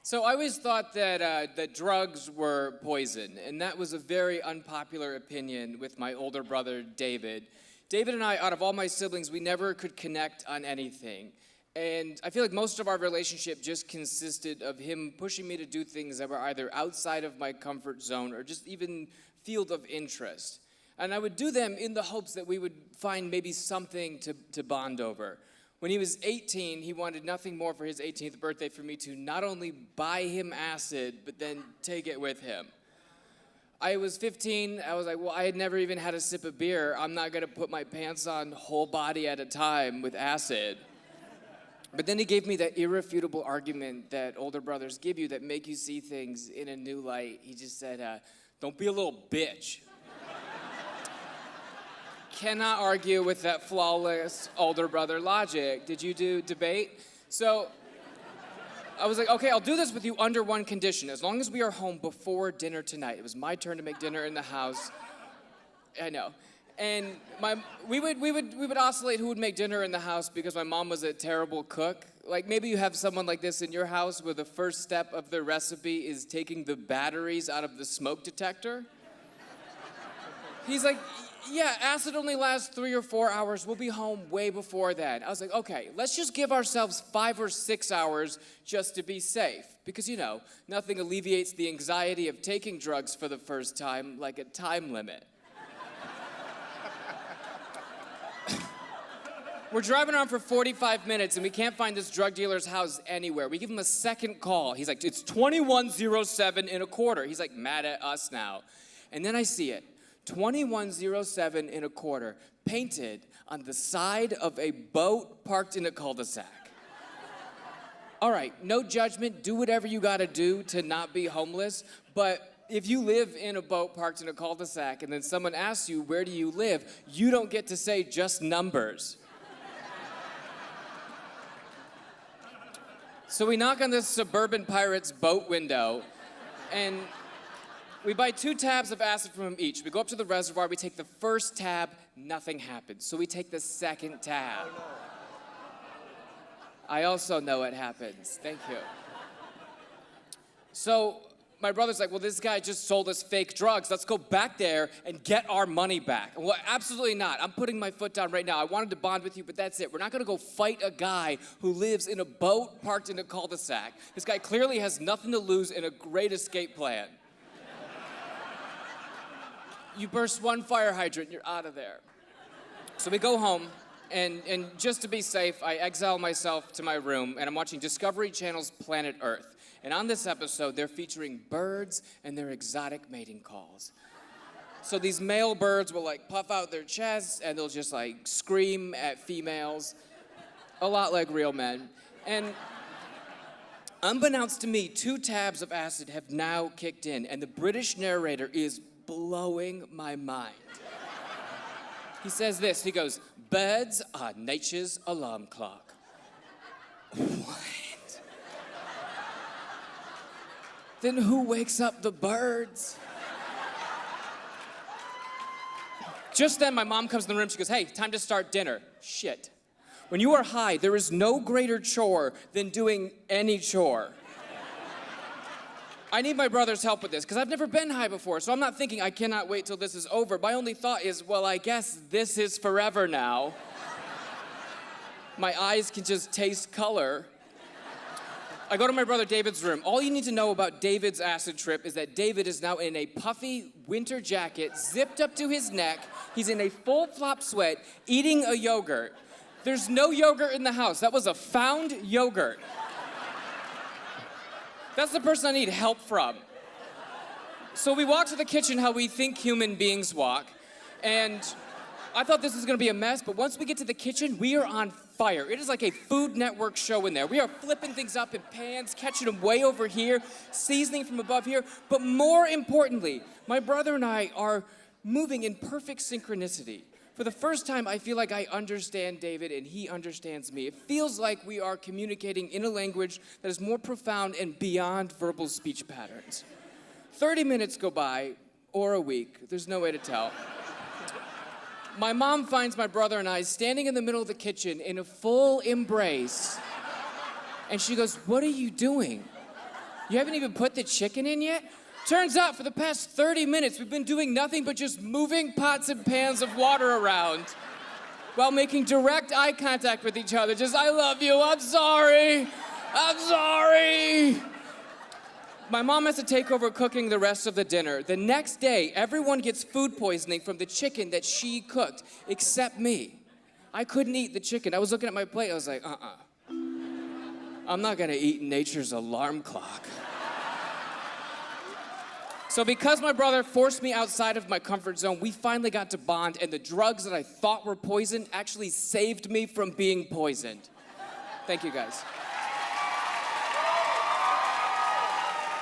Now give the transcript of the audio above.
So I always thought that drugs were poison, and that was a very unpopular opinion with my older brother, David. David and I, out of all my siblings, we never could connect on anything. And I feel like most of our relationship just consisted of him pushing me to do things that were either outside of my comfort zone or just even field of interest. And I would do them in the hopes that we would find maybe something to bond over. When he was 18, he wanted nothing more for his 18th birthday for me to not only buy him acid, but then take it with him. I was 15, I was like, well, I had never even had a sip of beer. I'm not gonna put my pants on whole body at a time with acid. But then he gave me that irrefutable argument that older brothers give you that make you see things in a new light. He just said, don't be a little bitch. Cannot argue with that flawless older brother logic. Did you do debate? So I was like, okay, I'll do this with you under one condition. As long as we are home before dinner tonight. It was my turn to make dinner in the house. I know. And we would oscillate who would make dinner in the house because my mom was a terrible cook. Like maybe you have someone like this in your house where the first step of the recipe is taking the batteries out of the smoke detector. He's like, yeah, acid only lasts 3 or 4 hours. We'll be home way before that. I was like, okay, let's just give ourselves 5 or 6 hours just to be safe. Because, you know, nothing alleviates the anxiety of taking drugs for the first time like a time limit. We're driving around for 45 minutes and we can't find this drug dealer's house anywhere. We give him a second call. He's like, it's 2107 and a quarter. He's like mad at us now. And then I see it. 2107 and a quarter, painted on the side of a boat parked in a cul-de-sac. All right, no judgment, do whatever you gotta do to not be homeless, but if you live in a boat parked in a cul-de-sac and then someone asks you, where do you live, you don't get to say just numbers. So we knock on this suburban pirate's boat window, and we buy 2 tabs of acid from him each. We go up to the reservoir, we take the first tab, nothing happens. So we take the second tab. Oh, no. I also know it happens. Thank you. So my brother's like, well, this guy just sold us fake drugs. Let's go back there and get our money back. Well, absolutely not. I'm putting my foot down right now. I wanted to bond with you, but that's it. We're not gonna go fight a guy who lives in a boat parked in a cul-de-sac. This guy clearly has nothing to lose and a great escape plan. You burst one fire hydrant, you're out of there. So we go home, and just to be safe, I exile myself to my room, and I'm watching Discovery Channel's Planet Earth. And on this episode, they're featuring birds and their exotic mating calls. So these male birds will like puff out their chests, and they'll just like scream at females, a lot like real men. And unbeknownst to me, 2 tabs of acid have now kicked in, and the British narrator is blowing my mind. He says this, he goes, birds are nature's alarm clock. What? Then who wakes up the birds? Just then my mom comes in the room, she goes, hey, time to start dinner. Shit. When you are high, there is no greater chore than doing any chore. I need my brother's help with this, because I've never been high before, so I'm not thinking I cannot wait till this is over. My only thought is, well, I guess this is forever now. My eyes can just taste color. I go to my brother David's room. All you need to know about David's acid trip is that David is now in a puffy winter jacket, zipped up to his neck. He's in a full flop sweat, eating a yogurt. There's no yogurt in the house. That was a found yogurt. That's the person I need help from. So we walk to the kitchen how we think human beings walk, and I thought this was gonna be a mess, but once we get to the kitchen, we are on fire. It is like a Food Network show in there. We are flipping things up in pans, catching them way over here, seasoning from above here, but more importantly, my brother and I are moving in perfect synchronicity. For the first time, I feel like I understand David and he understands me. It feels like we are communicating in a language that is more profound and beyond verbal speech patterns. 30 minutes go by, or a week, there's no way to tell. My mom finds my brother and I standing in the middle of the kitchen in a full embrace, and she goes, "What are you doing?" You haven't even put the chicken in yet? Turns out for the past 30 minutes, we've been doing nothing but just moving pots and pans of water around while making direct eye contact with each other. Just, I love you, I'm sorry, I'm sorry. My mom has to take over cooking the rest of the dinner. The next day, everyone gets food poisoning from the chicken that she cooked, except me. I couldn't eat the chicken. I was looking at my plate, I was like, I'm not gonna eat nature's alarm clock. So because my brother forced me outside of my comfort zone, we finally got to bond, and the drugs that I thought were poison actually saved me from being poisoned. Thank you, guys.